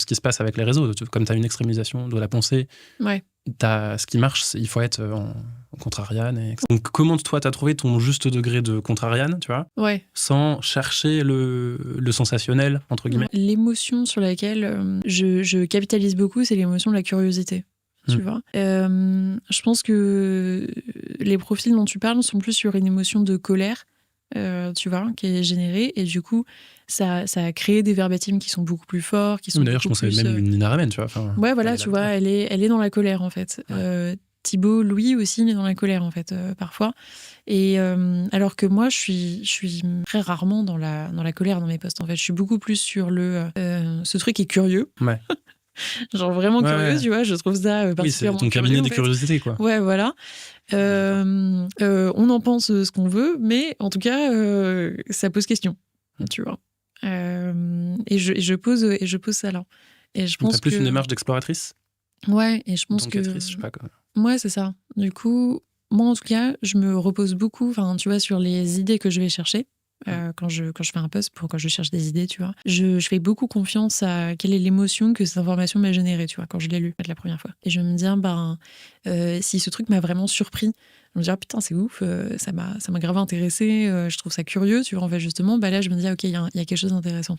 qui se passe avec les réseaux. Comme tu as une extrémisation de la pensée, Ouais. ce qui marche, il faut être en contrariane. Donc, comment toi, tu as trouvé ton juste degré de contrariane, tu vois, Ouais. sans chercher le sensationnel, entre guillemets. L'émotion sur laquelle je capitalise beaucoup, c'est l'émotion de la curiosité. Tu vois. Je pense que les profils dont tu parles sont plus sur une émotion de colère, tu vois, qui est générée. Et du coup, ça a créé des verbatim qui sont beaucoup plus forts, qui sont D'ailleurs, je pensais même une Nina Ramen, tu vois. Enfin, ouais, voilà, tu vois, elle est dans la colère, en fait. Ouais. Thibaut, Louis aussi, il est dans la colère, en fait, parfois. Et alors que moi, je suis très rarement dans la colère dans mes posts, en fait. Je suis beaucoup plus sur ce truc est curieux. Ouais. Genre vraiment curieux, tu vois, je trouve ça particulièrement oui, c'est ton cabinet de curiosité, quoi. Ouais, voilà. On en pense ce qu'on veut, mais en tout cas, ça pose question, tu vois. Et je pose ça là. Et je pense t'as plus une démarche d'exploratrice. Ouais, et je pense que... je sais pas quoi. Ouais, c'est ça. Du coup, moi, en tout cas, je me repose beaucoup, tu vois, sur les idées que je vais chercher. Quand je fais un post, quand je cherche des idées, tu vois, je fais beaucoup confiance à quelle est l'émotion que cette information m'a générée, tu vois, quand je l'ai lu la première fois. Et je me dis, si ce truc m'a vraiment surpris, je me dis, putain, c'est ouf, ça m'a grave intéressé, je trouve ça curieux, tu vois, en fait, justement, là, je me dis, ok, il y a quelque chose d'intéressant.